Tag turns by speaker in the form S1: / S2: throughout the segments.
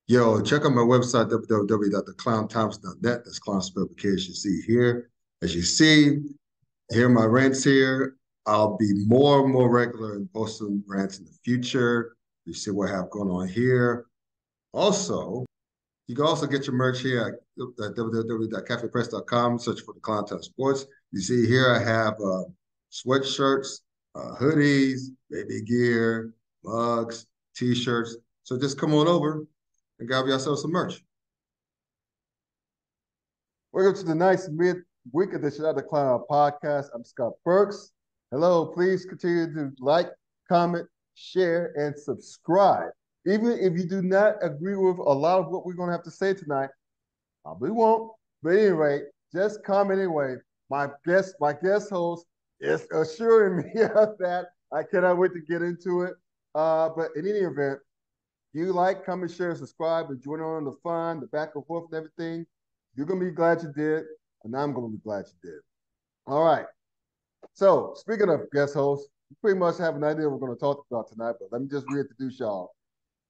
S1: Yo, check out my website, www.theclowntimes.net. That's clown spelled with K as you see here. As you see, here are my rants here. I'll be more and more regular in posting rants in the future. You see what I have going on here. Also, you can also get your merch here at www.cafepress.com. Search for the Clown Time Sports. You see here I have sweatshirts, hoodies, baby gear, mugs, t-shirts. So just come on over and grab yourself some merch.
S2: Welcome to the nice midweek edition of the Clown Podcast. I'm Scott Burks. Hello, please continue to like, comment, share, and subscribe. Even if you do not agree with a lot of what we're going to have to say tonight, probably won't. But anyway, just comment anyway. My guest host is assuring me of that. I cannot wait to get into it. But in any event, you like, comment, share, subscribe, and join on the fun, the back and forth, and everything. You're gonna be glad you did, and I'm gonna be glad you did. All right. So speaking of guest hosts, you pretty much have an idea what we're gonna talk about tonight, but let me just reintroduce y'all.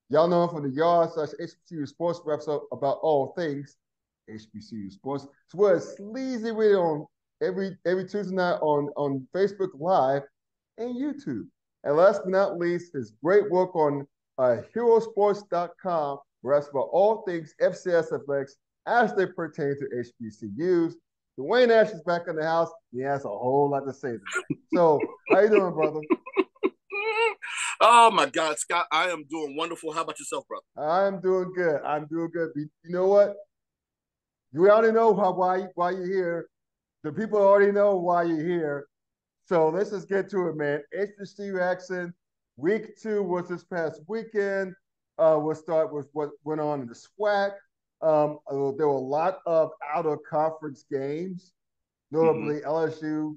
S2: Y'all know from the Yard slash HBCU Sports Reps about all things HBCU Sports. It's where it's sleazy video on every Tuesday night on Facebook Live and YouTube. And last but not least, his great work on herosports.com, where that's about all things FCS athletics as they pertain to HBCUs. Dwayne Ash is back in the house. He has a whole lot to say tonight. So, how you doing, brother?
S3: Oh my God, Scott, I am doing wonderful. How about yourself, brother?
S2: I'm doing good. I'm doing good. You know what? You already know why you're here. The people already know why you're here. So let's just get to it, man. HBCU action. Week 2 was this past weekend. We'll start with what went on in the SWAC. There were a lot of out of conference games, notably LSU,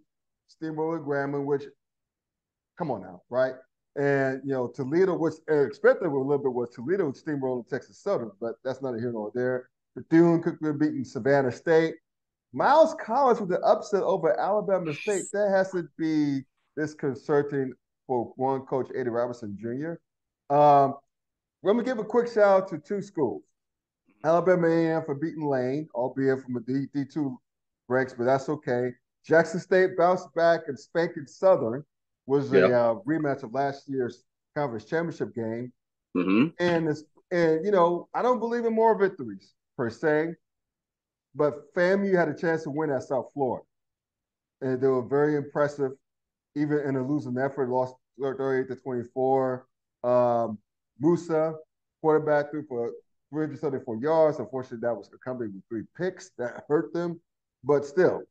S2: Steamroller Grambling, which, come on now, right? And Toledo, which expected a little bit was Toledo Steamroller Texas Southern, but that's neither here nor there. Bethune Cookman beating Savannah State. Miles College with the upset over Alabama State. That has to be disconcerting for one coach, Eddie Robinson Jr. Let me give a quick shout out to 2 schools. Alabama A&M for beating Lane, albeit from a D2 ranks, but that's okay. Jackson State bounced back and spanking Southern was a
S3: Yep.
S2: rematch of last year's conference championship game.
S3: Mm-hmm.
S2: And I don't believe in more victories per se, but FAMU had a chance to win at South Florida. And they were very impressive, even in a losing effort, lost 38-24. Musa, quarterback, threw for 374 yards. Unfortunately, that was accompanied with 3 picks that hurt them. But still,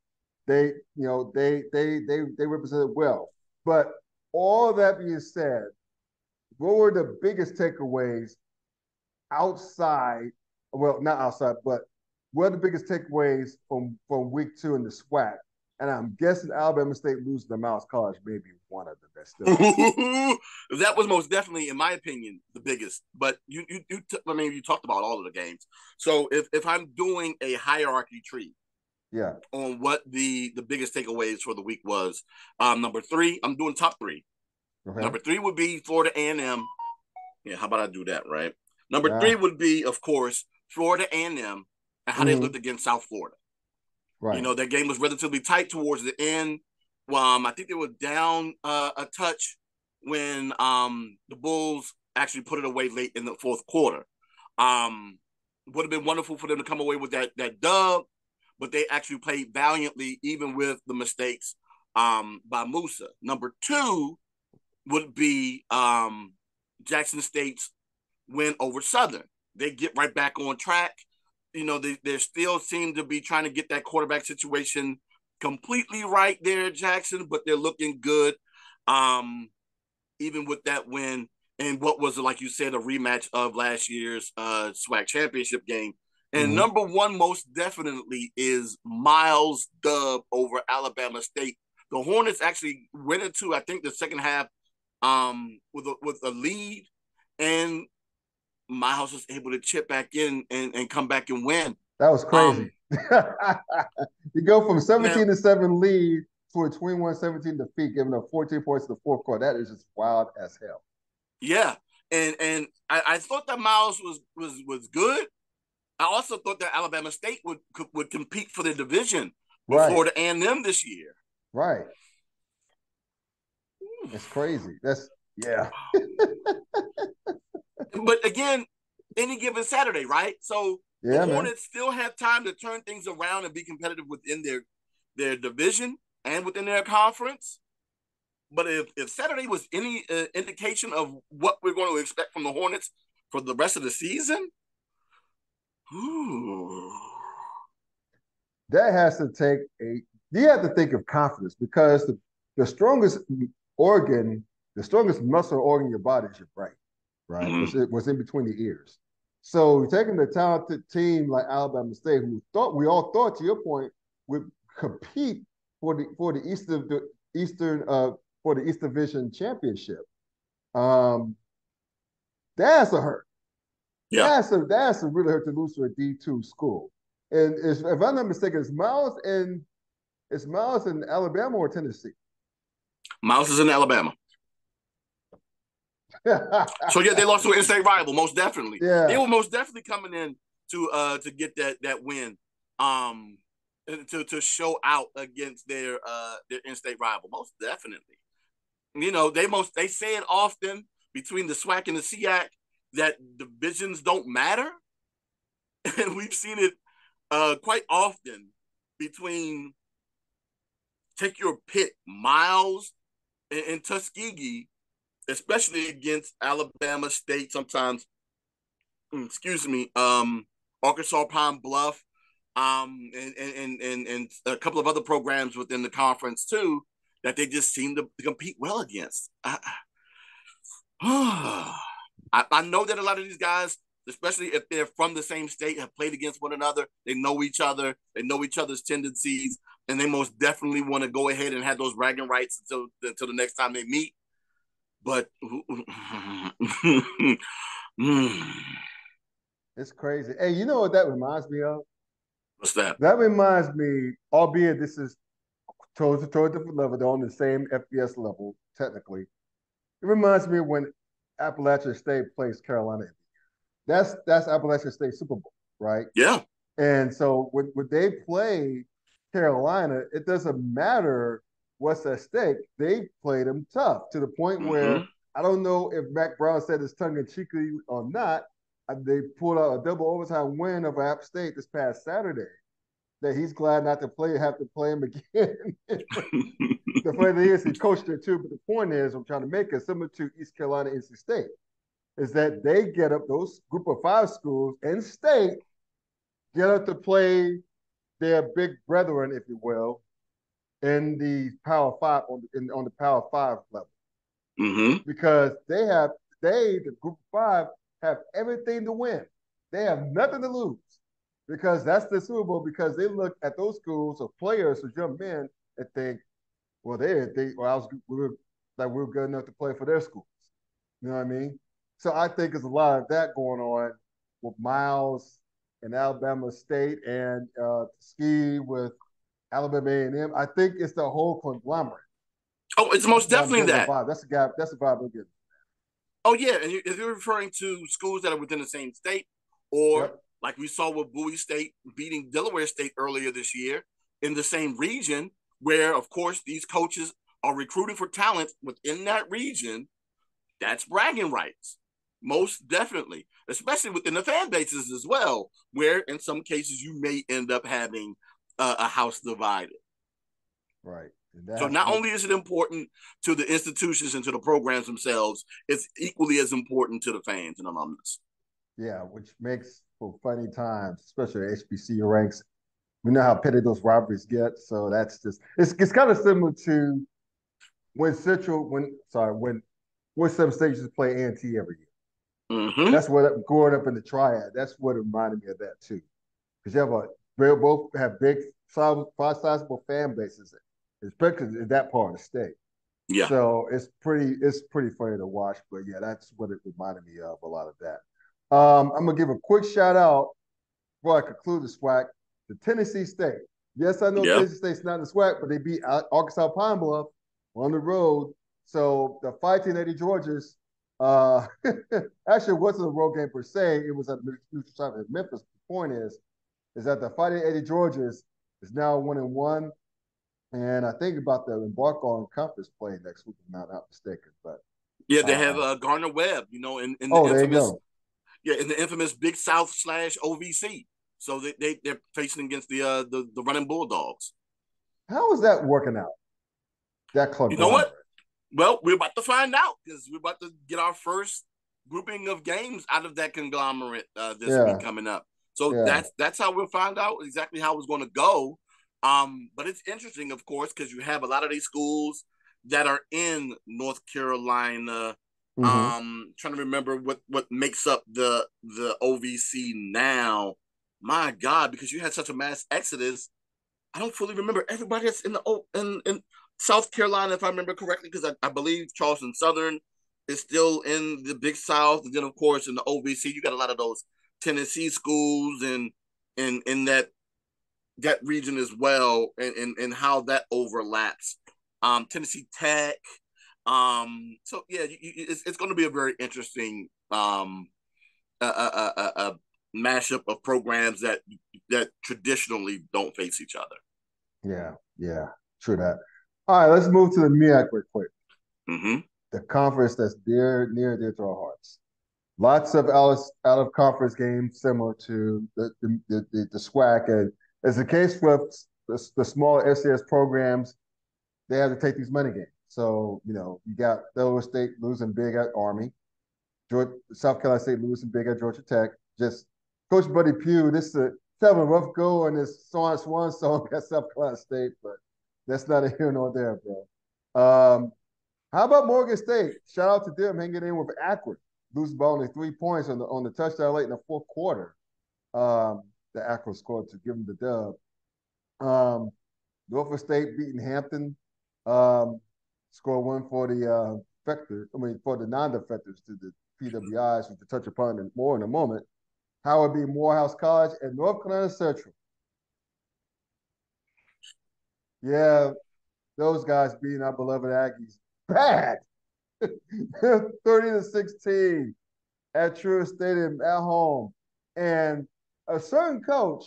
S2: they represented well. But all that being said, what were the biggest takeaways outside? Well, not outside, but what are the biggest takeaways from week 2 in the SWAC? And I'm guessing Alabama State losing to Miles College may be one of the best.
S3: That was most definitely, in my opinion, the biggest. But you talked about all of the games. So if I'm doing a hierarchy tree,
S2: Yeah,
S3: on what the biggest takeaways for the week was, number 3, I'm doing top 3.
S2: okay.
S3: Number 3 would be Florida A&M. Yeah, how about I do that, right? Number
S2: Yeah.
S3: 3 would be, of course, Florida A&M and how they looked against South Florida.
S2: Right.
S3: That game was relatively tight towards the end. I think they were down a touch when the Bulls actually put it away late in the fourth quarter. Would have been wonderful for them to come away with that dub, but they actually played valiantly even with the mistakes by Musa. Number 2 would be Jackson State's win over Southern. They get right back on track. They still seem to be trying to get that quarterback situation completely right there at Jackson, but they're looking good. Even with that win and what was, like you said, a rematch of last year's SWAC championship game. And number 1, most definitely, is Miles' dub over Alabama State. The Hornets actually went into, I think, the second half with a lead, and Miles was able to chip back in and come back and win.
S2: That was crazy. You go from 17-7 lead to a 21-17 defeat, giving up 14 points in the fourth quarter. That is just wild as hell.
S3: Yeah. And I thought that Miles was good. I also thought that Alabama State would compete for the division with
S2: Right.
S3: Florida A&M this year.
S2: Right. It's crazy. Yeah.
S3: But again, any given Saturday, right? So the
S2: Yeah, man.
S3: Hornets still have time to turn things around and be competitive within their division and within their conference. But if Saturday was any indication of what we're going to expect from the Hornets for the rest of the season,
S2: That has to take you have to think of confidence because the strongest organ, the strongest muscle organ in your body is your brain, right?
S3: mm-hmm.
S2: Was in between the ears. So taking the talented team like Alabama State, who we all thought, to your point, would compete for the East Division championship. That's a hurt.
S3: Yeah.
S2: That's a really hurt to lose to a D2 school. And if I'm not mistaken, it's Miles in Alabama or Tennessee?
S3: Miles is in Alabama. So yeah, they lost to an in-state rival, most definitely.
S2: Yeah.
S3: They were most definitely coming in to get that win, to show out against their in-state rival, most definitely. You know, they say it often between the SWAC and the SEAC that divisions don't matter, and we've seen it quite often between, take your pick, Miles and Tuskegee, especially against Alabama State, sometimes, Arkansas Pine Bluff, and a couple of other programs within the conference too, that they just seem to compete well against. I know that a lot of these guys, especially if they're from the same state, have played against one another. They know each other. They know each other's tendencies, and they most definitely want to go ahead and have those bragging rights until the next time they meet. But
S2: it's crazy. Hey, you know what that reminds me of?
S3: What's that?
S2: That reminds me, albeit this is toward a different level, they're on the same FBS level, technically. It reminds me of when Appalachian State plays Carolina. That's Appalachian State Super Bowl, right?
S3: Yeah.
S2: And so when they play Carolina, it doesn't matter what's at stake. They played them tough to the point where I don't know if Mac Brown said this tongue in cheekly or not. They pulled out a double overtime win over App State this past Saturday. That he's glad not to have to play him again. The funny thing is, he coached there too. But the point is, I'm trying to make it similar to East Carolina, NC State, is that they get up, those group of 5 schools in state get up to play their big brethren, if you will, in the Power 5 on the Power 5 level. Because the group of 5 have everything to win. They have nothing to lose because that's the Super Bowl, because they look at those schools of players, as young men, and think, well, we were good enough to play for their schools. You know what I mean? So I think there's a lot of that going on with Miles and Alabama State and Ski with Alabama A&M. I think it's the whole conglomerate.
S3: Oh, it's most definitely that.
S2: That's the vibe I'm getting.
S3: Oh yeah, and if you're referring to schools that are within the same state, or like we saw with Bowie State beating Delaware State earlier this year in the same region, where of course these coaches are recruiting for talent within that region, that's bragging rights. Most definitely, especially within the fan bases as well, where in some cases you may end up having a house divided.
S2: Right.
S3: So not only is it important to the institutions and to the programs themselves, it's equally as important to the fans and alumnus.
S2: Yeah, which makes for funny times, especially HBCU ranks. We know how petty those rivalries get, so that's just it's kind of similar to when Seven Stages play A&T every year. That's what, growing up in the triad, that's what reminded me of that too, because they both have big, sizable fan bases, especially in that part of the state.
S3: Yeah.
S2: So it's pretty funny to watch, but yeah, that's what it reminded me of, a lot of that. I'm gonna give a quick shout out before I conclude the SWAC to Tennessee State. Yes, I know Tennessee State's not in the SWAC, but they beat Arkansas Pine Bluff on the road. So the Fighting Eddie Georges Uh, actually, it wasn't a road game per se. It was a neutral site in Memphis. The point is that the Fighting Eddie Georges is now 1-1, and I think about to embark on conference play next week, if I'm not mistaken. But
S3: Yeah, they have Gardner Webb, in the
S2: oh, there you
S3: infamous
S2: go.
S3: in the infamous Big South / OVC. So they're facing against the running Bulldogs.
S2: How is that working out? That
S3: You know what?
S2: conglomerate.
S3: Well, we're about to find out because we're about to get our first grouping of games out of that conglomerate this
S2: Yeah,
S3: week coming up. So
S2: yeah.
S3: that's how we'll find out exactly how it's going to go. But it's interesting, of course, because you have a lot of these schools that are in North Carolina.
S2: Mm-hmm.
S3: Trying to remember what makes up the OVC now. My God, because you had such a mass exodus, I don't fully remember everybody that's in in South Carolina, if I remember correctly, because I believe Charleston Southern is still in the Big South, and then of course in the OVC you got a lot of those Tennessee schools and in that region as well, and how that overlaps. Tennessee Tech. So yeah, it's going to be a very interesting mashup of programs that traditionally don't face each other.
S2: Yeah. True that. All right, let's move to the MEAC real quick.
S3: Mm-hmm.
S2: The conference that's near and dear to our hearts. Lots of out of conference games similar to the SWAC, and as the case with the smaller SCS programs, they have to take these money games. So you got Delaware State losing big at Army, South Carolina State losing big at Georgia Tech. Just Coach Buddy Pugh, this is having a rough go on this Swan song at South Carolina State, but that's not a here nor there, bro. How about Morgan State? Shout out to them hanging in with Akron, losing by only 3 points on the touchdown late in the fourth quarter. The Akron scored to give them the dub. Norfolk State beating Hampton. Score one for the for the non-defectors to the PWIs, which we'll touch upon more in a moment. Howard B. Morehouse College and North Carolina Central. Yeah, those guys beating our beloved Aggies. Bad. 30-16 at Truist Stadium at home. And a certain coach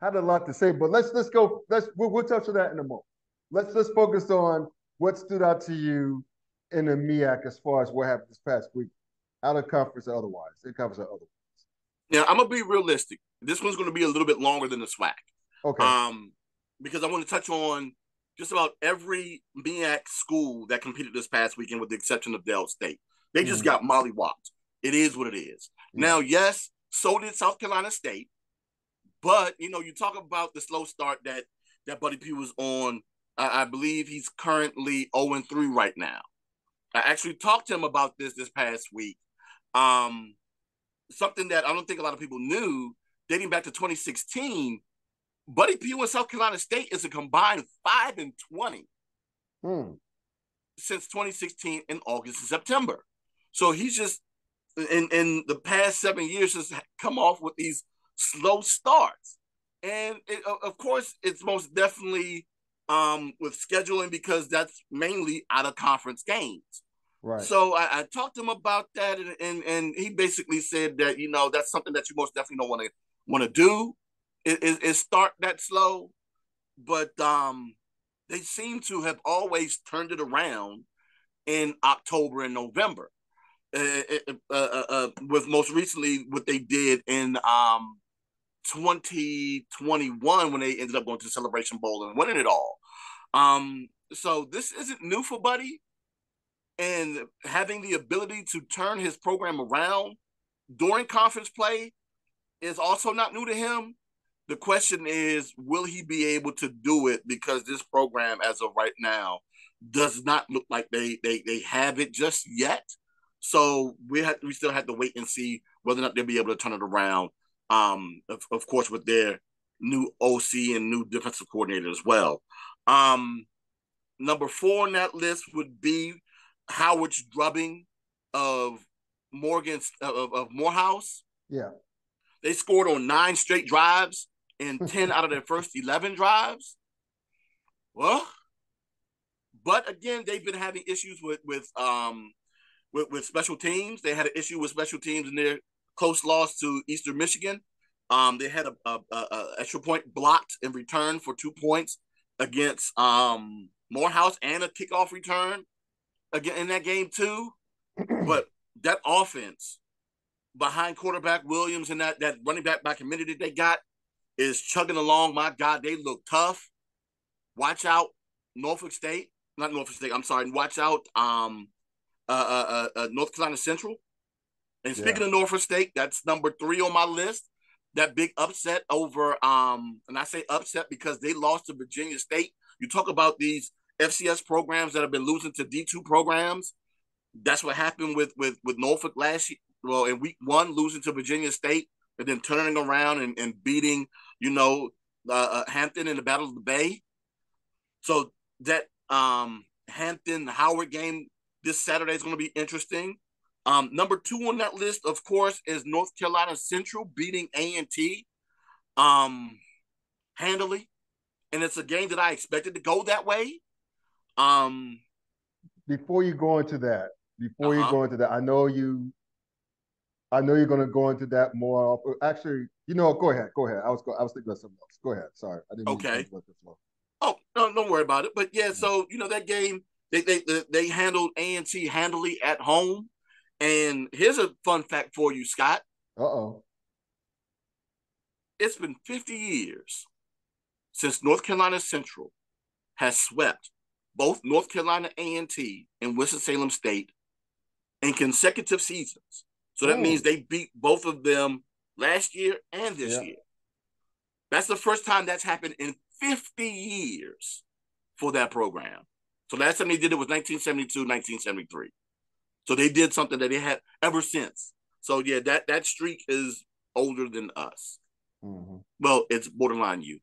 S2: had a lot to say, but let's go. We'll touch on that in a moment. Let's focus on what stood out to you in the MEAC as far as what happened this past week, out of conference or otherwise. In conference or otherwise.
S3: Yeah, I'm gonna be realistic. This one's gonna be a little bit longer than the SWAC.
S2: Okay.
S3: Because I want to touch on just about every MEAC school that competed this past weekend, with the exception of Dell State. They just got mollywopped. It is what it is. Yeah. Now, yes, so did South Carolina State. But, you talk about the slow start that Buddy Pugh was on. I believe he's currently 0-3 right now. I actually talked to him about this past week. Something that I don't think a lot of people knew, dating back to 2016, Buddy Pugh and South Carolina State is a combined 5-20 since 2016 in August and September. So he's just, in the past 7 years, has come off with these slow starts. And of course, it's most definitely with scheduling, because that's mainly out of conference games.
S2: Right.
S3: So I talked to him about that, and he basically said that, that's something that you most definitely don't want to do. Is start that slow, but they seem to have always turned it around in October and November. With most recently what they did in 2021 when they ended up going to the Celebration Bowl and winning it all. So this isn't new for Buddy, and having the ability to turn his program around during conference play is also not new to him. The question is, will he be able to do it? Because this program, as of right now, does not look like they have it just yet. So we still have to wait and see whether or not they'll be able to turn it around. Of course, with their new OC and new defensive coordinator as well. Number 4 on that list would be Howard's drubbing of Morehouse.
S2: Yeah.
S3: They scored on 9 straight drives and 10 out of their first 11 drives. Well, But again, they've been having issues with special teams. They had an issue with special teams in their close loss to Eastern Michigan. They had a extra point blocked in return for 2 points against Morehouse, and a kickoff return again in that game too. But that offense behind quarterback Williams and that running back by committee that they got is chugging along. My God, they look tough. Watch out, Norfolk State. Not Norfolk State. I'm sorry. Watch out, North Carolina Central. And speaking of Norfolk State, that's number 3 on my list. That big upset over, and I say upset because they lost to Virginia State. You talk about these FCS programs that have been losing to D2 programs. That's what happened with Norfolk last year. Well, in week 1, losing to Virginia State, and then turning around and beating, Hampton in the Battle of the Bay. So that Hampton Howard game this Saturday is going to be interesting. Number 2 on that list, of course, is North Carolina Central beating A&T handily, and it's a game that I expected to go that way.
S2: Before you go into that, I know you're going to go into that more. Actually, go ahead. I was thinking of something else. Go ahead. Sorry, I didn't mean to interrupt the flow.
S3: Oh, no, don't worry about it. But yeah, so that game they handled A&T handily at home. And here's a fun fact for you, Scott.
S2: Uh-oh.
S3: It's been 50 years since North Carolina Central has swept both North Carolina A&T and Winston-Salem State in consecutive seasons. So that means they beat both of them last year and this year. That's the first time that's happened in 50 years for that program. So last time they did it was 1972, 1973. So they did something that they had ever since. So yeah, that streak is older than us. Mm-hmm. Well, it's borderline you.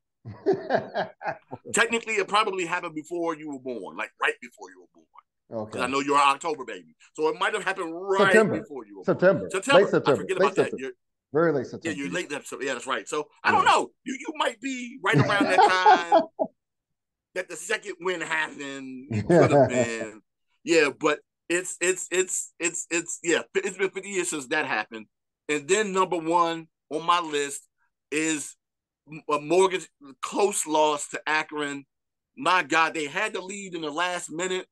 S3: Technically, it probably happened before you were born, like right before you were born. Okay. Because I know you're an October baby. So it might have happened right before you were born.
S2: September.
S3: Late September. I forget about that.
S2: Very late September.
S3: Yeah, you're late September. Yeah, that's right. So I don't know. You might be right around that time that the second win happened. You could have been. Yeah, but it's been 50 years since that happened. And then number 1 on my list is Morgan's close loss to Akron. My God, they had the lead in the last minute.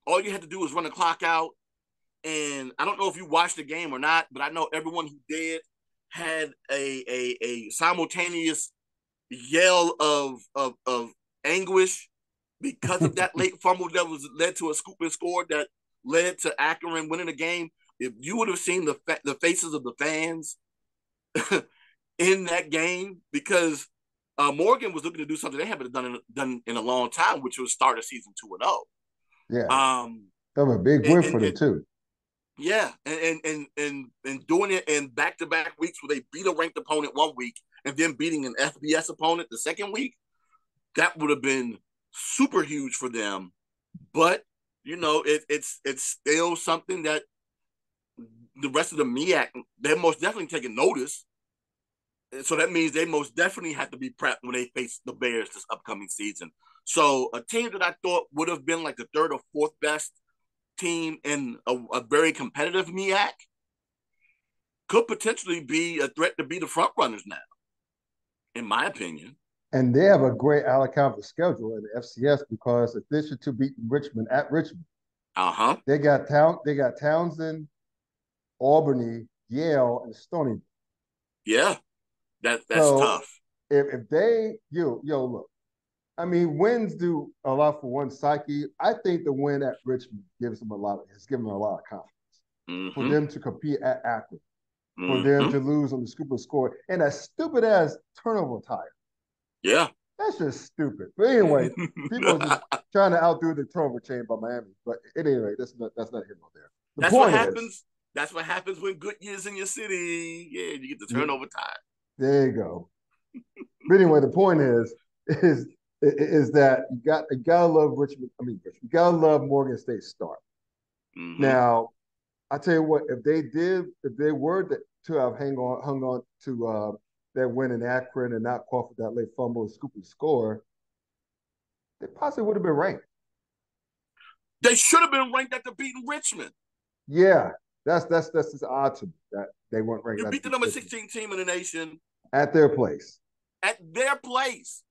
S3: All you had to do was run the clock out. And I don't know if you watched the game or not, but I know everyone who did had a simultaneous yell of anguish because of that late fumble that was led to a scoop and score that led to Akron winning the game. If you would have seen the faces of the fans in that game, because Morgan was looking to do something they haven't done in a long time, which was start a season 2-0.
S2: Yeah, that was a big win for them too.
S3: Yeah, and doing it in back-to-back weeks where they beat a ranked opponent one week and then beating an FBS opponent the second week, that would have been super huge for them. But it's still something that the rest of the MEAC, they're most definitely taking notice. So that means they most definitely have to be prepped when they face the Bears this upcoming season. So a team that I thought would have been like the 3rd or 4th best team in a very competitive MEAC could potentially be a threat to be the front runners now, in my opinion.
S2: And they have a great out-of-conference schedule in the FCS because in addition to beating Richmond at Richmond, they got Townsend, Albany, Yale, and Stony Brook.
S3: Yeah, that's tough.
S2: If they look, I mean, wins do a lot for one psyche. I think the win at Richmond has given them a lot of confidence for them to compete at Akron, for them to lose on the scoop and score, and a stupid ass turnover tire.
S3: Yeah.
S2: That's just stupid. But anyway, people are just trying to outdo the turnover chain by Miami. But at any rate, that's not here nor there.
S3: That's what happens. That's what happens when Goodyear's in your city. Yeah, you get the turnover tire.
S2: There you go. But anyway, the point is that you gotta love Richmond. You gotta love Morgan State's start. Mm-hmm. Now, I tell you what, if they were to have hung on to that win in Akron and not call for that late fumble, scoop and score, they possibly would have been ranked.
S3: They should have been ranked after beating Richmond.
S2: Yeah, that's just odd to me that they weren't ranked.
S3: You beat the number 16 team in the nation
S2: at their place.
S3: At their place.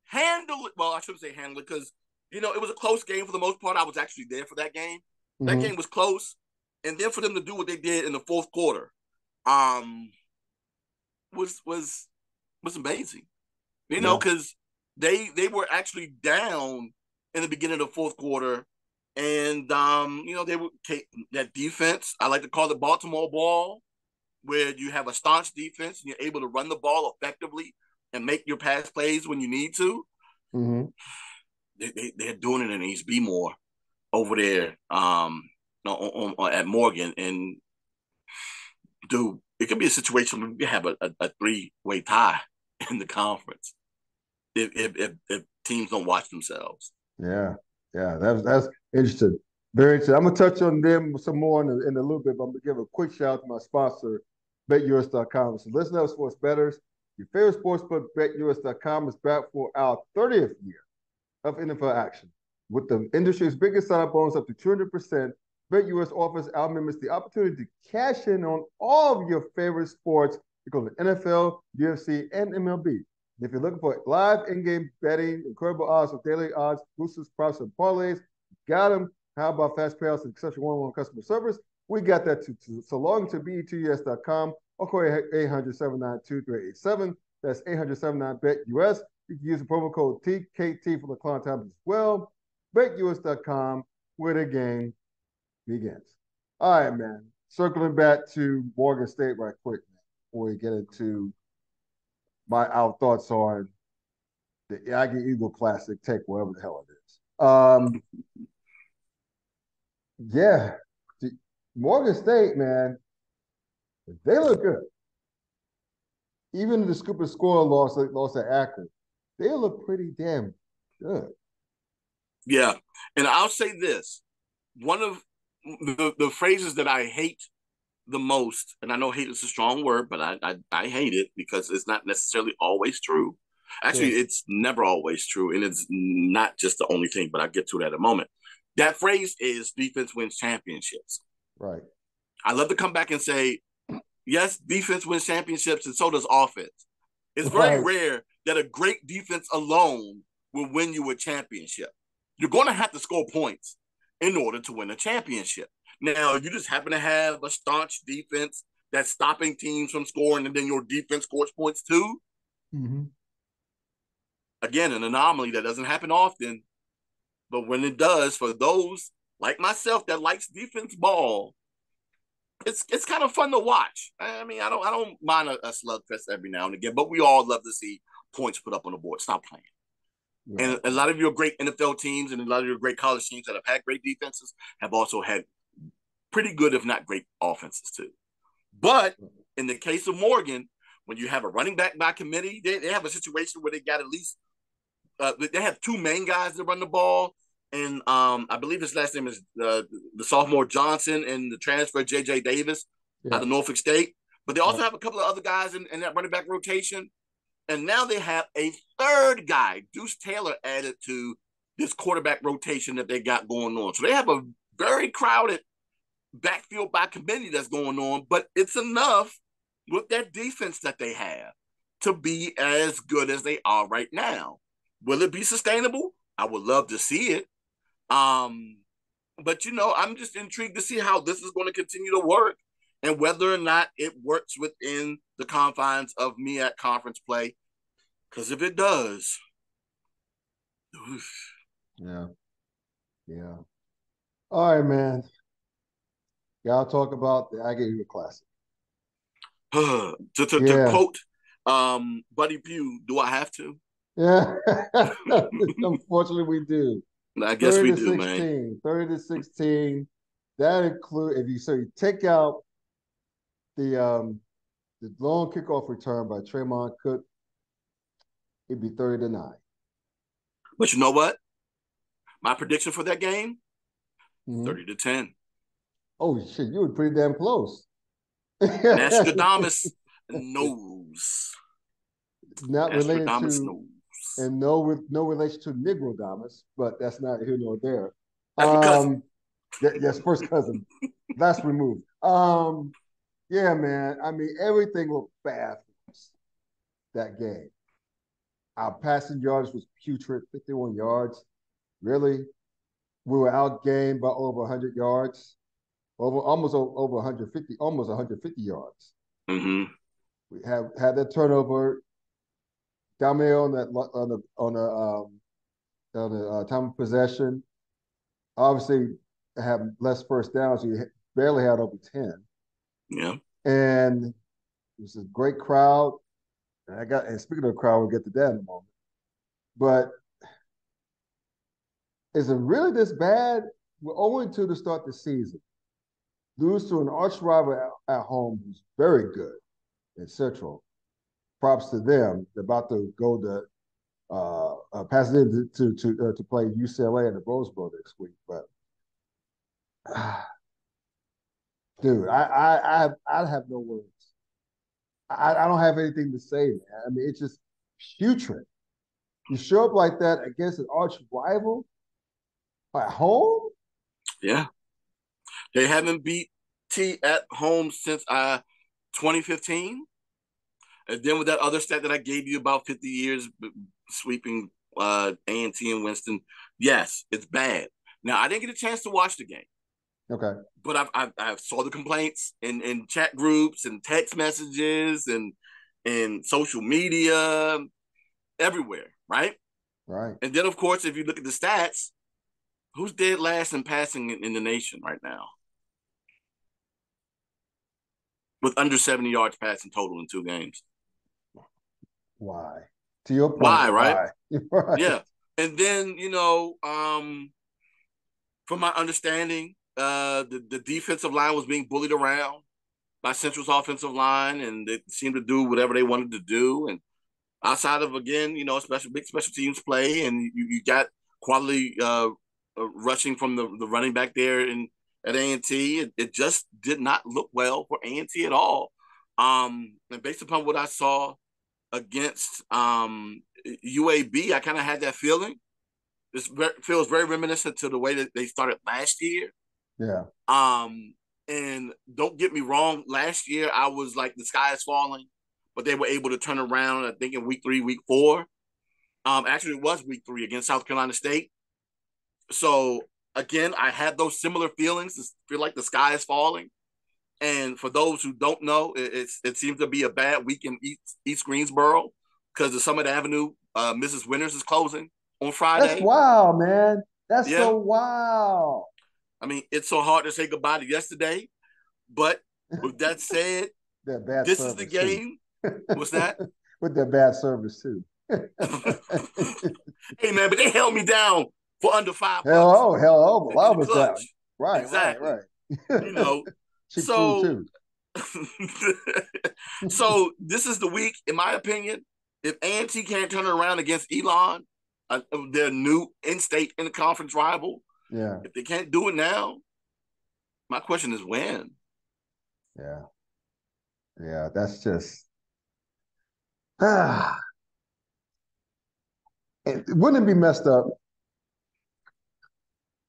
S3: Handle it. Well, I shouldn't say handle it because, it was a close game for the most part. I was actually there for that game. Mm-hmm. That game was close. And then for them to do what they did in the fourth quarter was amazing. Because they were actually down in the beginning of the fourth quarter. And, they were that defense. I like to call it Baltimore ball, where you have a staunch defense and you're able to run the ball effectively and make your pass plays when you need to.
S2: Mm-hmm.
S3: They're doing it in HB more over there at Morgan. And, dude, it could be a situation where we have a three-way tie in the conference if teams don't watch themselves.
S2: Yeah. That's interesting. Very interesting. I'm going to touch on them some more in a little bit, but I'm going to give a quick shout out to my sponsor, BetUS.com. So listen up, sports bettors. Your favorite sportsbook, BetUS.com, is back for our 30th year of NFL action. With the industry's biggest sign-up bonus up to 200%, BetUS offers our members the opportunity to cash in on all of your favorite sports, including NFL, UFC, and MLB. If you're looking for live in-game betting, incredible odds with daily odds, boosters, props, and parlays, got them. How about fast payouts and exceptional one-on-one customer service? We got that too. So log into BETUS.com or call 800-792-3887. That's 800-79-BET-US. You can use the promo code TKT for the Klown Times as well. BetUS.com, where the game begins. All right, man. Circling back to Morgan State right quick, man, before we get into our thoughts on the Aggie Eagle Classic, take whatever the hell it is. Yeah, Morgan State, man, they look good. Even the Scoop and Score lost at Akron. They look pretty damn good.
S3: Yeah, and I'll say this. One of the phrases that I hate the most, and I know hate is a strong word, but I hate it because it's not necessarily always true. Actually, It's never always true, and it's not just the only thing, but I'll get to that in a moment. That phrase is defense wins championships.
S2: Right.
S3: I love to come back and say, yes, defense wins championships, and so does offense. It's very rare that a great defense alone will win you a championship. You're going to have to score points in order to win a championship. Now, you just happen to have a staunch defense that's stopping teams from scoring, and then your defense scores points too.
S2: Mm-hmm.
S3: Again, an anomaly that doesn't happen often. But when it does, for those like myself that likes defense ball, it's kind of fun to watch. I mean, I don't mind a slugfest every now and again, but we all love to see points put up on the board. Stop playing. Right. And a lot of your great NFL teams and a lot of your great college teams that have had great defenses have also had pretty good, if not great, offenses too. But in the case of Morgan, when you have a running back by committee, they have a situation where they got at least they have two main guys that run the ball. And I believe his last name is the sophomore Johnson and the transfer J.J. Davis out of Norfolk State. But they also have a couple of other guys in that running back rotation. And now they have a third guy, Deuce Taylor, added to this quarterback rotation that they got going on. So they have a very crowded backfield by committee that's going on, but it's enough with that defense that they have to be as good as they are right now. Will it be sustainable? I would love to see it. But I'm just intrigued to see how this is going to continue to work and whether or not it works within the confines of MEAC conference play. Because if it does, oof.
S2: Yeah. All right, man. Y'all talk about the Aggie Eagle Classic.
S3: To quote Buddy Pugh, do I have to?
S2: Yeah. Unfortunately, we do.
S3: I guess we do, 16, man.
S2: 30-16. That includes if you take out the long kickoff return by Tremont Cook, it'd be 30-9.
S3: But you know what? My prediction for that game, 30-10.
S2: Oh shit, you were pretty damn close.
S3: Nostradamus knows.
S2: Not related to knows. And no relation to Negrodamus, but that's not here nor there.
S3: That's my cousin.
S2: Yes, first cousin, last removed. Yeah, man. I mean, everything looked bad for us that game. Our passing yards was putrid, 51 yards. Really? We were outgained by over 100 yards, over 150, almost 150 yards.
S3: Mm-hmm.
S2: We have had that turnover down there on that on the time of possession. Obviously, have less first downs. We barely had over 10.
S3: Yeah.
S2: And it was a great crowd. And speaking of the crowd, we'll get to that in a moment. But is it really this bad? We're 0-2 to start the season. Lose to an arch rival at home who's very good in Central. Props to them. They're about to go to Pasadena to play UCLA in the Rose Bowl next week. But dude, I have no words. I don't have anything to say, man. I mean, it's just putrid. You show up like that against an arch rival at home?
S3: Yeah. They haven't beat T at home since 2015. And then with that other stat that I gave you about 50 years sweeping A&T and Winston, yes, it's bad. Now, I didn't get a chance to watch the game.
S2: Okay.
S3: But I've saw the complaints in chat groups and text messages and social media everywhere, right?
S2: Right.
S3: And then, of course, if you look at the stats, who's dead last in passing in the nation right now? With under 70 yards passing total in 2 games.
S2: Why? To your point,
S3: Why, right?
S2: Right.
S3: Yeah. And then, from my understanding, the defensive line was being bullied around by Central's offensive line, and they seemed to do whatever they wanted to do. And outside of, again, big special teams play, and you got quality rushing from the running back there at A&T. It just did not look well for A&T at all. And based upon what I saw against UAB, I kind of had that feeling. This feels very reminiscent to the way that they started last year.
S2: Yeah.
S3: And don't get me wrong, last year I was like, the sky is falling, but they were able to turn around, I think, in week 3, week 4. Actually, it was week 3 against South Carolina State. So, again, I had those similar feelings. I feel like the sky is falling. And for those who don't know, it seems to be a bad week in East Greensboro because the Summit Avenue Mrs. Winters is closing on Friday.
S2: That's wild, man. That's so wild.
S3: I mean, it's so hard to say goodbye to yesterday. But with that said, this is the game. What's that?
S2: With their bad service, too.
S3: Hey, man, but they held me down for under $5.
S2: Hell, a lot was down. Right,
S3: exactly.
S2: Right.
S3: So this is the week, in my opinion. If A&T can't turn it around against Elon, their new in-state in-conference rival, if they can't do it now, my question is when?
S2: Yeah, that's just and wouldn't it be messed up?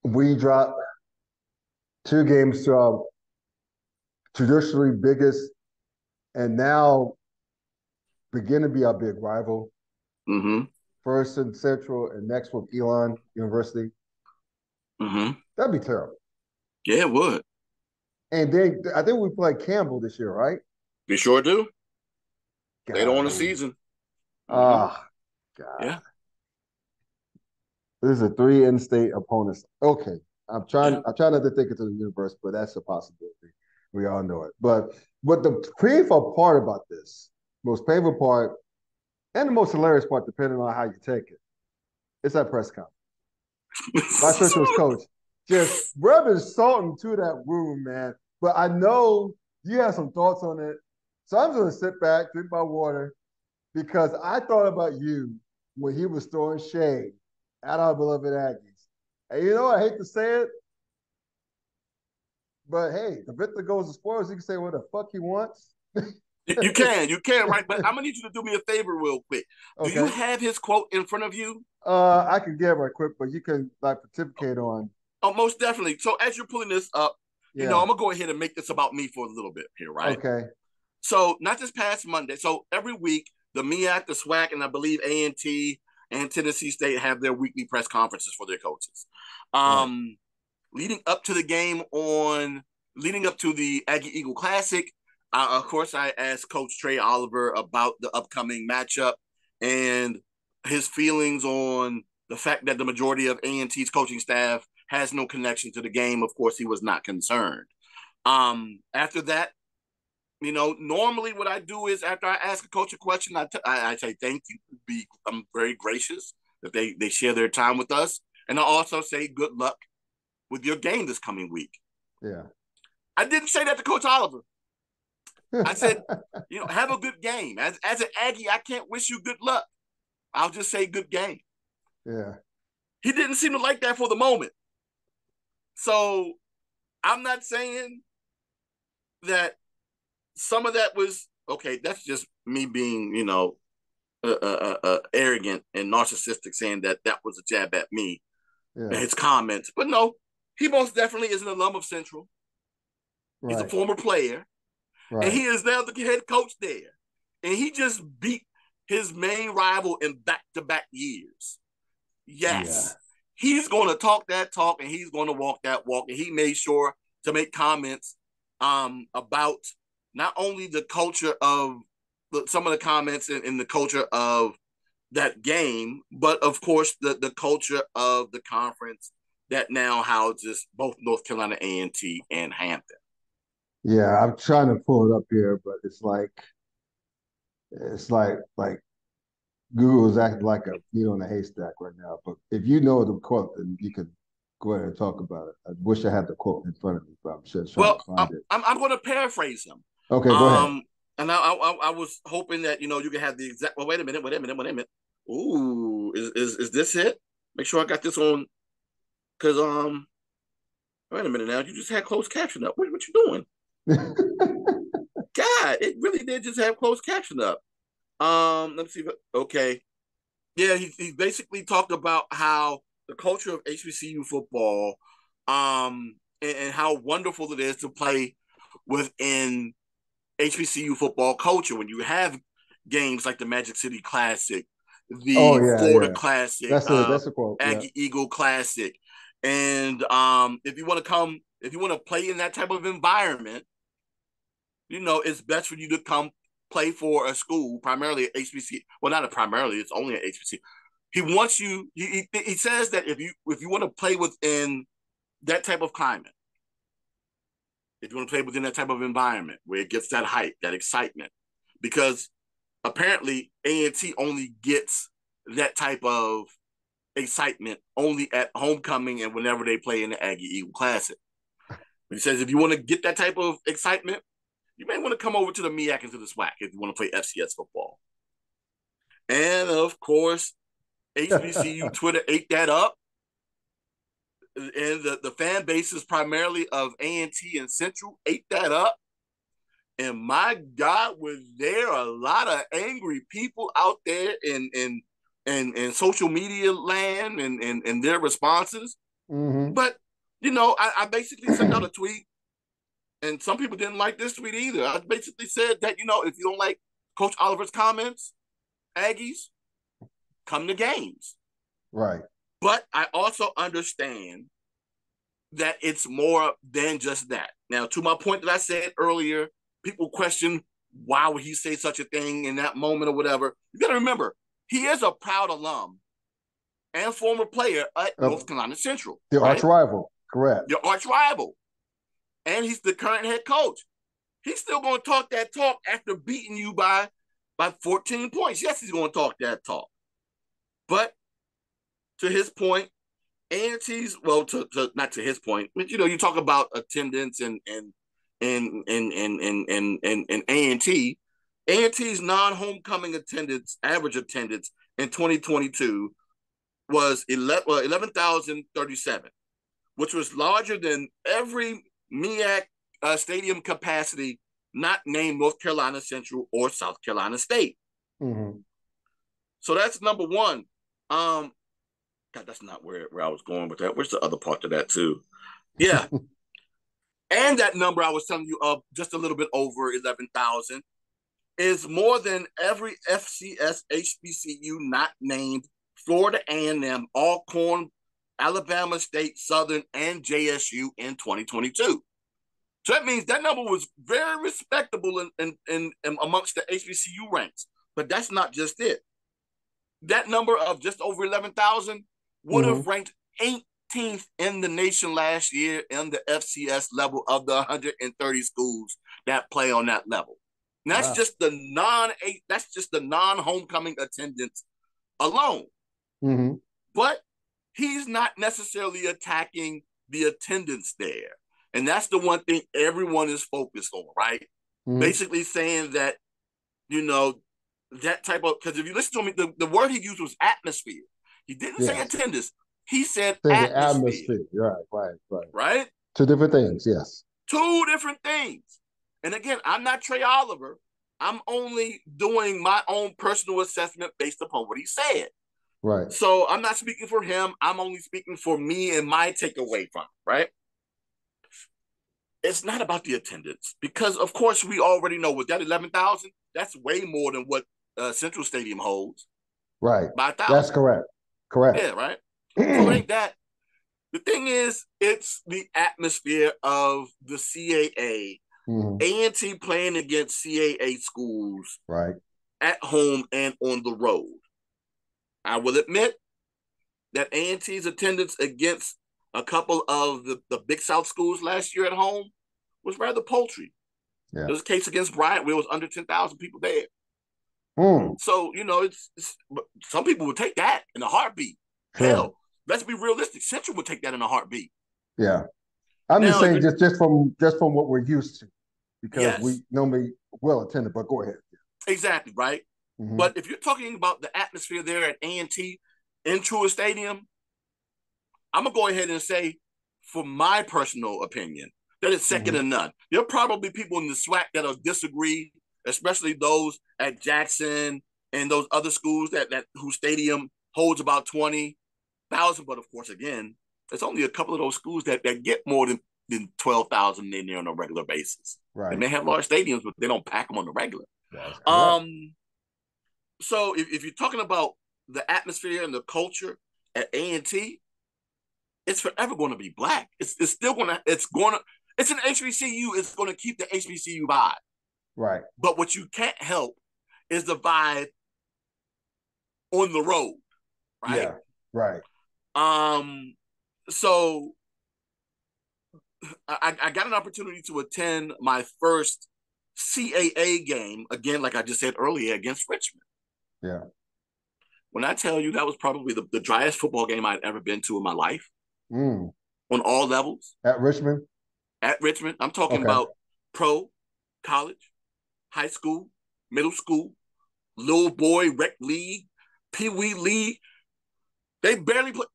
S2: We drop 2 games to our traditionally biggest and now begin to be our big rival.
S3: Mm-hmm.
S2: First in Central and next with Elon University.
S3: Mm-hmm.
S2: That'd be terrible.
S3: Yeah, it would.
S2: And then I think we play Campbell this year, right?
S3: We sure do.
S2: God.
S3: Later on in the season.
S2: God.
S3: Yeah.
S2: This is a 3 in-state opponents. Okay. I'm trying not to think it to the universe, but that's a possibility. We all know it. But what the painful part about this, most painful part, and the most hilarious part, depending on how you take it, it's that press conference. My Central's coach just rubbing salt into that room, man. But I know you have some thoughts on it. So I'm just going to sit back, drink my water, because I thought about you when he was throwing shade at our beloved Aggies. And you know, I hate to say it, but hey, the victor goes to spoils. He can say what the fuck he wants.
S3: You can, right? But I'm gonna need you to do me a favor real quick. Okay. Do you have his quote in front of you?
S2: I can get it right quick, but you can like pontificate on
S3: Oh, most definitely. So as you're pulling this up,
S2: Yeah.
S3: I'm gonna go ahead and make this about me for a little bit here, right?
S2: Okay.
S3: So not this past Monday. So every week, the MEAC, the SWAC, and I believe A&T and Tennessee State have their weekly press conferences for their coaches.
S2: Right.
S3: Leading up to the Aggie Eagle Classic, of course, I asked Coach Trey Oliver about the upcoming matchup and his feelings on the fact that the majority of A&T's coaching staff has no connection to the game. Of course, he was not concerned. After that, normally what I do is after I ask a coach a question, I say thank you. I'm very gracious that they share their time with us, and I also say good luck with your game this coming week.
S2: Yeah.
S3: I didn't say that to Coach Oliver. I said, have a good game. As an Aggie, I can't wish you good luck. I'll just say good game.
S2: Yeah.
S3: He didn't seem to like that for the moment. So I'm not saying that some of that was okay. That's just me being, arrogant and narcissistic, saying that was a jab at me and his comments. But no, he most definitely is an alum of Central. Right. He's a former player, right, and he is now the head coach there. And he just beat his main rival in back-to-back years. Yes, he's going to talk that talk, and he's going to walk that walk. And he made sure to make comments about not only the culture of some of the comments in the culture of that game, but of course the culture of the conference that now houses both North Carolina A&T and Hampton.
S2: Yeah, I'm trying to pull it up here, but it's like Google is acting like a needle in a haystack right now. But if you know the quote, then you can go ahead and talk about it. I wish I had the quote in front of me, but I'm just trying to find it.
S3: I'm going to paraphrase him.
S2: Okay, go ahead.
S3: And I was hoping that you can have the exact. Well, wait a minute. Ooh, is this it? Make sure I got this on. Because wait a minute now. You just had closed caption up. What you doing? God, it really did just have closed caption up. Let me see. Okay, yeah, he basically talked about how the culture of HBCU football, and how wonderful it is to play within HBCU football culture when you have games like the Magic City Classic, the Florida Classic,
S2: that's a quote.
S3: Aggie Eagle Classic, and if you want to play in that type of environment, it's best for you to come play for a school, primarily at HBCU. Well, not primarily; it's only at HBCU. He wants you. He says that if you want to play within that type of climate, if you want to play within that type of environment where it gets that hype, that excitement, because apparently A&T only gets that type of excitement only at homecoming and whenever they play in the Aggie Eagle Classic. He says if you want to get that type of excitement, you may want to come over to the MEAC and to the SWAC if you want to play FCS football. And of course, HBCU Twitter ate that up. And the fan bases primarily of A&T and Central ate that up. And my God, was there a lot of angry people out there in social media land and their responses.
S2: Mm-hmm.
S3: But, I basically sent out a tweet, and some people didn't like this tweet either. I basically said that, if you don't like Coach Oliver's comments, Aggies, come to games.
S2: Right.
S3: But I also understand that it's more than just that. Now, to my point that I said earlier, people question why would he say such a thing in that moment or whatever. You got to remember, he is a proud alum and former player at North Carolina Central.
S2: The arch rival, correct.
S3: Your arch rival. And he's the current head coach. He's still going to talk that talk after beating you by 14 points. Yes, he's going to talk that talk. But to his point, A&T's, well, to not to his point, but you talk about attendance and A&T. A&T's non-homecoming attendance, average attendance in 2022 was 11,037, which was larger than every MEAC stadium capacity not named North Carolina Central or South Carolina State.
S2: Mm-hmm.
S3: So that's number one. God, that's not where I was going with that. Where's the other part to that too? Yeah. And that number I was telling you of just a little bit over 11,000 is more than every FCS HBCU not named Florida A&M, Alcorn, Alabama State, Southern, and JSU in 2022. So that means that number was very respectable in amongst the HBCU ranks. But that's not just it. That number of just over 11,000 would have ranked 18th in the nation last year in the FCS level of the 130 schools that play on that level. And that's just the non-homecoming attendance alone. But he's not necessarily attacking the attendance there. And that's the one thing everyone is focused on, right? Basically saying that, that type of, because if you listen to me, the word he used was atmosphere. He didn't say attendance. He said atmosphere. Right?
S2: Two different things, yes.
S3: Two different things. And again, I'm not Trey Oliver. I'm only doing my own personal assessment based upon what he said.
S2: Right.
S3: So I'm not speaking for him. I'm only speaking for me and my takeaway from it, right? It's not about the attendance because, of course, we already know with that 11,000, that's way more than what Central Stadium holds.
S2: Right.
S3: By 1,000.
S2: That's correct. Correct.
S3: Yeah, right? So it ain't that. The thing is, it's the atmosphere of the CAA. A&T playing against CAA schools at home and on the road. I will admit that A&T's attendance against a couple of the Big South schools last year at home was rather paltry. Yeah. There was a case against Bryant where it was under 10,000 people there. So, it's some people would take that in a heartbeat. Hell, let's be realistic. Central would take that in a heartbeat.
S2: Yeah. I'm just saying just from what we're used to. Because we normally well attended, but go ahead.
S3: Exactly, right? But if you're talking about the atmosphere there at A&T in Truist Stadium, I'm going to go ahead and say, for my personal opinion, that it's second to none. There are probably people in the SWAC that'll disagree, especially those at Jackson and those other schools that whose stadium holds about 20,000. But of course, again, it's only a couple of those schools that get more than 12,000 in there on a regular basis. Right. They may have large stadiums, but they don't pack them on the regular. So if you're talking about the atmosphere and the culture at A&T, it's forever going to be black. It's an HBCU. It's going to keep the HBCU vibe.
S2: Right.
S3: But what you can't help is the vibe on the road. Right.
S2: Yeah. Right.
S3: So I got an opportunity to attend my first CAA game, again, like I just said earlier, against Richmond.
S2: Yeah.
S3: When I tell you that was probably the driest football game I'd ever been to in my life, on all levels.
S2: At Richmond?
S3: At Richmond. I'm talking about pro, college, high school, middle school, little boy, rec league, pee-wee league. They barely play.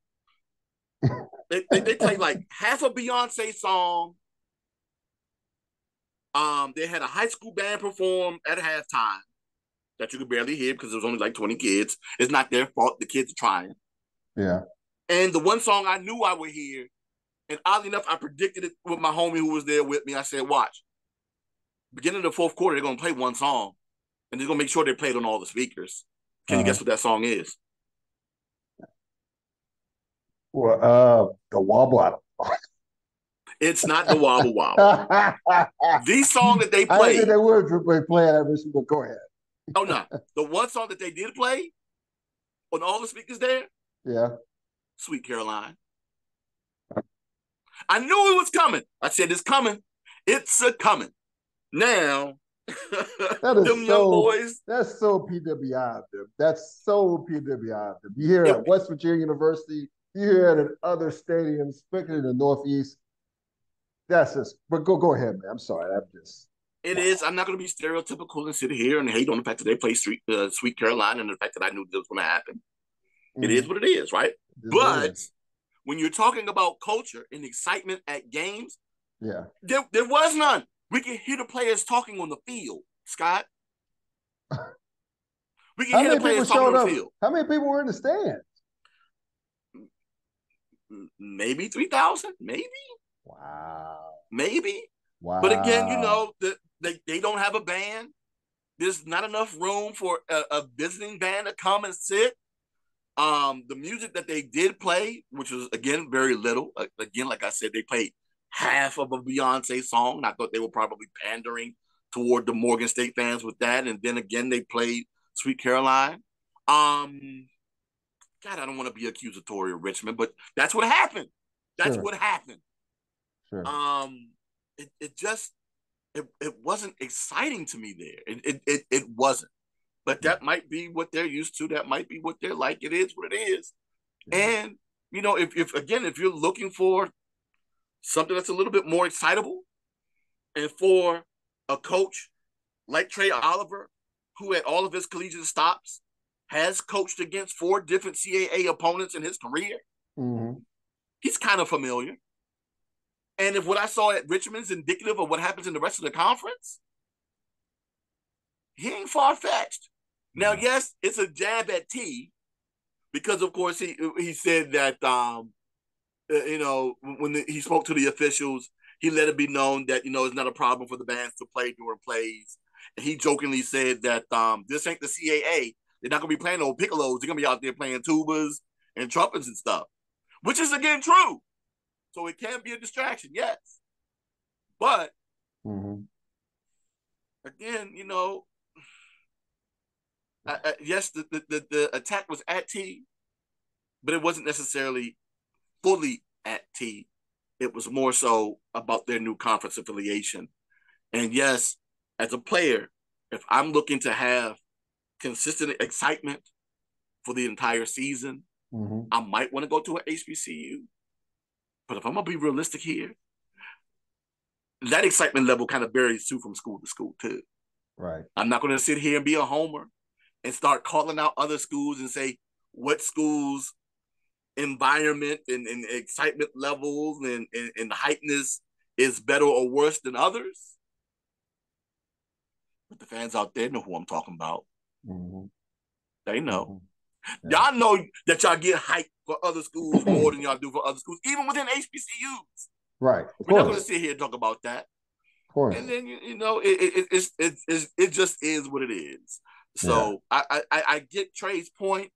S3: They played like half a Beyonce song. They had a high school band perform at halftime that you could barely hear because there was only like 20 kids. It's not their fault. The kids are trying.
S2: Yeah.
S3: And the one song I knew I would hear, and oddly enough, I predicted it with my homie who was there with me. I said, watch. Beginning of the fourth quarter, they're going to play one song, and they're going to make sure they play it on all the speakers. Can you guess what that song is?
S2: Well, the Wobble.
S3: It's not the Wobble Wobble. The song that they played.
S2: I think they were playing at Richmond, but go ahead.
S3: Oh, no. The one song that they did play on all the speakers there?
S2: Yeah.
S3: Sweet Caroline. I knew it was coming. I said, it's coming. It's a coming. Now,
S2: that is them young boys. That's so PWI of them. That's so PWI of them. You hear it at West Virginia University. You hear it at other stadiums, especially in the Northeast. That's just, but go ahead, man. I'm sorry.
S3: It is. I'm not going to be stereotypical and sit here and hate on the fact that they play Sweet Caroline and the fact that I knew this was going to happen. It is what it is, right? But when you're talking about culture and excitement at games, there was none. We can hear the players talking on the field, Scott. We can hear the players talking on the field.
S2: How many people were in the stands?
S3: maybe 3,000, maybe.
S2: Wow.
S3: Maybe.
S2: Wow.
S3: But again, they don't have a band. There's not enough room for a visiting band to come and sit. The music that they did play, which was again very little. Again, like I said, they played half of a Beyonce song. And I thought they were probably pandering toward the Morgan State fans with that. And then again, they played Sweet Caroline. God, I don't want to be accusatory of Richmond, but that's what happened. That's what happened.
S2: Sure.
S3: It wasn't exciting to me there. It wasn't. But that might be what they're used to. That might be what they're like. It is what it is. Yeah. And if you're looking for something that's a little bit more excitable, and for a coach like Trey Oliver, who at all of his collegiate stops has coached against 4 different CAA opponents in his career, he's kind of familiar. And if what I saw at Richmond is indicative of what happens in the rest of the conference, he ain't far-fetched. Now, yes, it's a jab at T, because of course he said that when he spoke to the officials, he let it be known that it's not a problem for the bands to play during plays. And he jokingly said that this ain't the CAA. They're not gonna be playing old piccolos. They're gonna be out there playing tubas and trumpets and stuff, which is again true. So it can be a distraction, yes. But again, yes, the attack was at T, but it wasn't necessarily fully at T. It was more so about their new conference affiliation. And yes, as a player, if I'm looking to have consistent excitement for the entire season, I might want to go to an HBCU. But if I'm going to be realistic here, that excitement level kind of varies too from school to school too.
S2: Right.
S3: I'm not going to sit here and be a homer and start calling out other schools and say what schools' environment and excitement levels and hypeness is better or worse than others. But the fans out there know who I'm talking about. They know. Yeah. Y'all know that y'all get hyped for other schools more than y'all do for other schools, even within HBCUs.
S2: Right.
S3: We're not going to sit here and talk about that.
S2: Of course.
S3: And then it just is what it is. So I get Trey's point,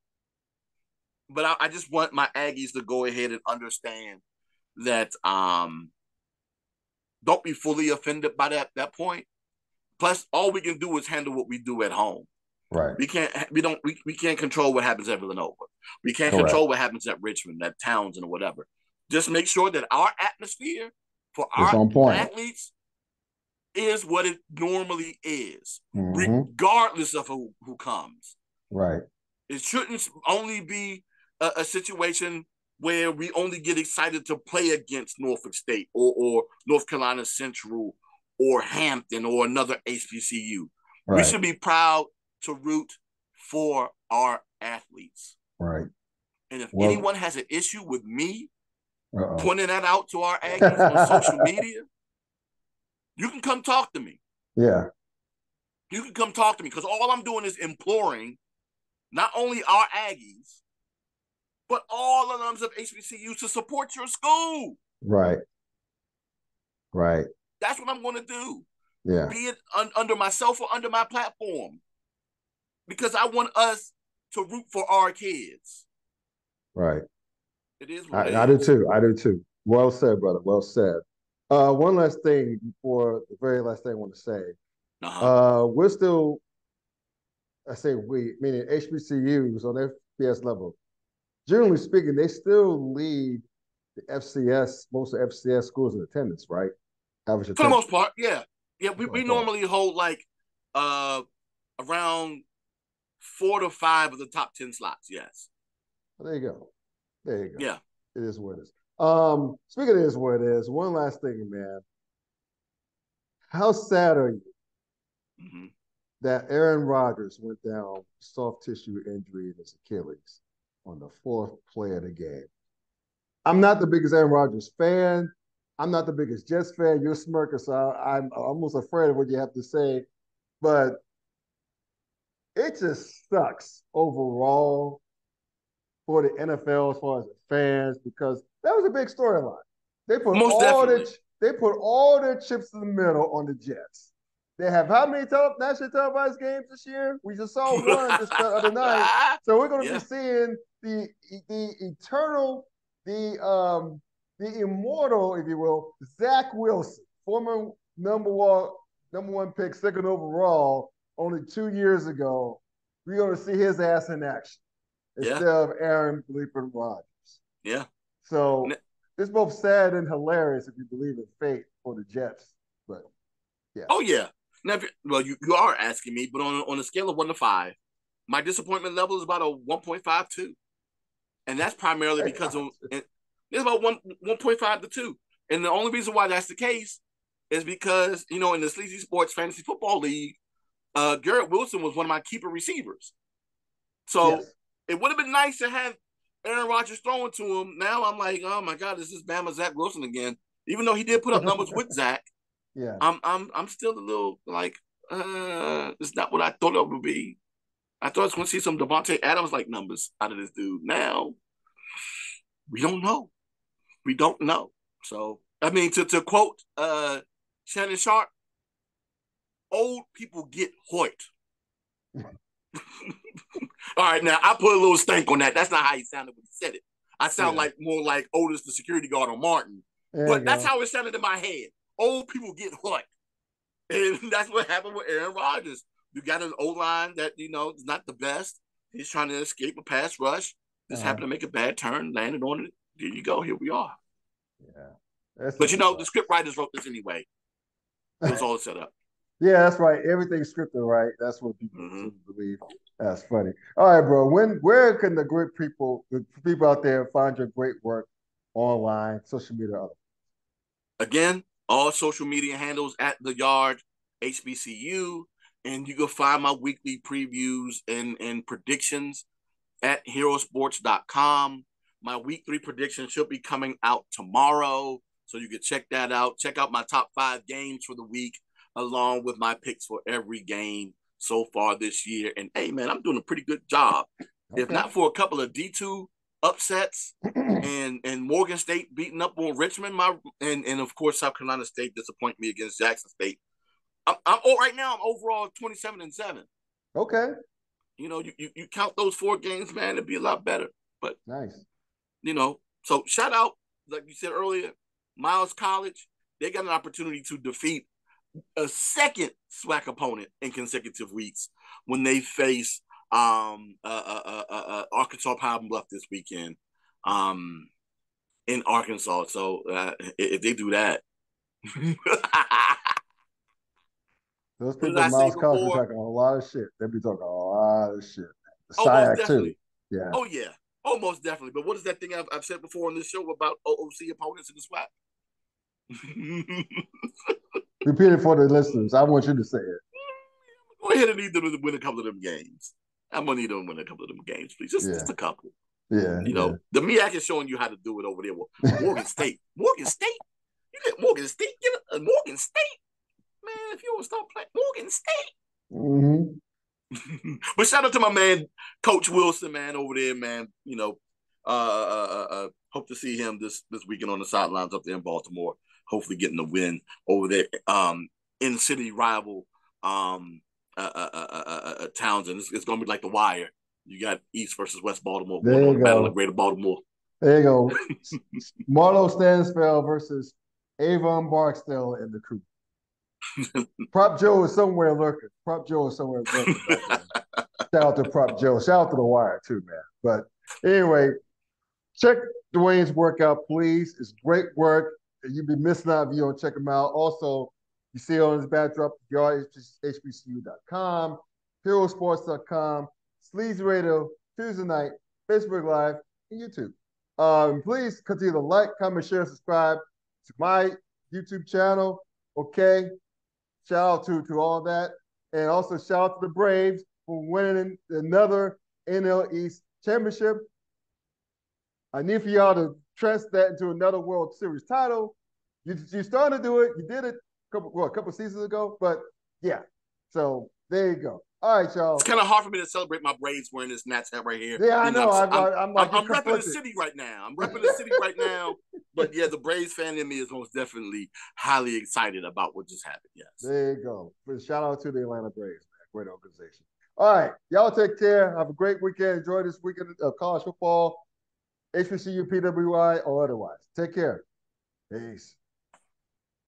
S3: but I just want my Aggies to go ahead and understand that don't be fully offended by that point. Plus, all we can do is handle what we do at home.
S2: Right.
S3: We can't control what happens at Villanova. We can't control what happens at Richmond, at Townsend, or whatever. Just make sure that our atmosphere for our athletes is what it normally is, regardless of who comes.
S2: Right.
S3: It shouldn't only be a situation where we only get excited to play against Norfolk State or North Carolina Central or Hampton or another HBCU. Right. We should be proud to root for our athletes.
S2: Right.
S3: And if anyone has an issue with me pointing that out to our Aggies on social media, you can come talk to me.
S2: Yeah.
S3: You can come talk to me, because all I'm doing is imploring not only our Aggies, but all alums of HBCUs to support your school.
S2: Right. Right.
S3: That's what I'm going to do.
S2: Yeah.
S3: Be it under myself or under my platform. Because I want us to root for our kids.
S2: Right.
S3: It is what it is.
S2: I do too. I do too. Well said, brother. Well said. One last thing before the very last thing I want to say. We're still, I say we, meaning HBCUs on their FBS level. Generally speaking, they still lead the FCS, most of FCS schools in attendance, right?
S3: For the most part, yeah. Yeah, we normally hold like around 4 to 5 of the top 10 slots, yes.
S2: Well, there you go. There you go.
S3: Yeah.
S2: It is what it is. Speaking of it is what it is, one last thing, man. How sad are you that Aaron Rodgers went down with soft tissue injury in his Achilles on the 4th play of the game? I'm not the biggest Aaron Rodgers fan. I'm not the biggest Jets fan. You're smirking, so I'm almost afraid of what you have to say. But it just sucks overall for the NFL as far as the fans, because that was a big storyline. They put
S3: Most definitely.
S2: they put all their chips in the middle on the Jets. They have how many national televised games this year? We just saw one just the other night. So we're going to be seeing the eternal, the immortal, if you will, Zach Wilson, former number one pick, second overall, only 2 years ago. We're going to see his ass in action instead of Aaron Bleeper Rodgers.
S3: Yeah.
S2: So it's both sad and hilarious if you believe in fate for the Jets. But yeah.
S3: Oh yeah. Now, you are asking me, but on a scale of 1 to 5, my disappointment level is about a 1.52, and that's primarily because it's about 1.5 to 2. And the only reason why that's the case is because in the Sleazy Sports Fantasy Football League, Garrett Wilson was one of my keeper receivers. So it would have been nice to have Aaron Rodgers throwing to him. Now I'm like, oh my God, this is Bama Zach Wilson again. Even though he did put up numbers with Zach, I'm still a little like, it's not what I thought it would be. I thought I was going to see some Devontae Adams like numbers out of this dude. Now we don't know. We don't know. So I mean, to quote Shannon Sharp, old people get Hoyt. All right, now I put a little stank on that. That's not how he sounded when he said it. I sound like more like Otis, the security guard on Martin. But that's how it sounded in my head. Old people get Hoyt. And that's what happened with Aaron Rodgers. You got an O-line that, is not the best. He's trying to escape a pass rush. Just happened to make a bad turn, landed on it. There you go. Here we are.
S2: Yeah.
S3: But, the script writers wrote this anyway. It was all set up.
S2: Yeah, that's right. Everything's scripted, right? That's what people believe. That's funny. All right, bro. Where can the people out there find your great work online, social media?
S3: Again, all social media handles at The Yard, HBCU, and you can find my weekly previews and predictions at herosports.com. My week 3 prediction should be coming out tomorrow, so you can check that out. Check out my top 5 games for the week, along with my picks for every game so far this year. And hey, man, I'm doing a pretty good job. Okay. If not for a couple of D2 upsets and Morgan State beating up on Richmond, and of course South Carolina State disappointed me against Jackson State. I'm right now. I'm overall 27-7.
S2: Okay.
S3: You count those 4 games, man, it'd be a lot better. But
S2: nice.
S3: So shout out, like you said earlier, Miles College. They got an opportunity to defeat a second SWAC opponent in consecutive weeks when they face Arkansas Pine Bluff this weekend in Arkansas. So if they do that,
S2: those people at Miles College be talking a lot of shit. They be talking a lot of shit. SIAC too. Yeah.
S3: Oh yeah. Oh, most definitely. But what is that thing I've said before on this show about OOC opponents in the SWAC?
S2: Repeat it for the listeners. I want you to say it.
S3: Go ahead and need them to win a couple of them games. I'm gonna need them to win a couple of them games, please. Just a couple.
S2: Yeah.
S3: The MEAC is showing you how to do it over there. Well, Morgan State. Morgan State? You let Morgan State get a Morgan State? Man, if you want to start playing Morgan State. But shout out to my man, Coach Wilson, man, over there, man. Hope to see him this weekend on the sidelines up there in Baltimore. Hopefully getting a win over there. In city rival towns, and it's going to be like The Wire. You got East versus West Baltimore.
S2: There you go.
S3: Battle of Greater Baltimore.
S2: There you go. Marlo Stansfeld versus Avon Barksdale in the crew. Prop Joe is somewhere lurking. Shout out to Prop Joe. Shout out to The Wire too, man. But anyway, check Dwayne's workout, please. It's great work. You'd be missing out if you don't check him out. Also, you see on his backdrop, HBCU.com, herosports.com, Sleazy Radio, Tuesday night, Facebook Live, and YouTube. Please continue to like, comment, share, subscribe to my YouTube channel. Okay. Shout out to all that. And also shout out to the Braves for winning another NL East championship. I need for y'all to translate that into another World Series title. You're starting to do it. You did it a couple seasons ago, but yeah. So there you go. All right, y'all.
S3: It's kind of hard for me to celebrate my Braves wearing this Nats hat right here.
S2: Yeah, I know. I'm like,
S3: I'm repping the city right now. But yeah, the Braves fan in me is most definitely highly excited about what just happened. Yes.
S2: There you go. Shout out to the Atlanta Braves, man. Great organization. All right. Y'all take care. Have a great weekend. Enjoy this weekend of college football, HBCU, PWI, or otherwise. Take care. Peace.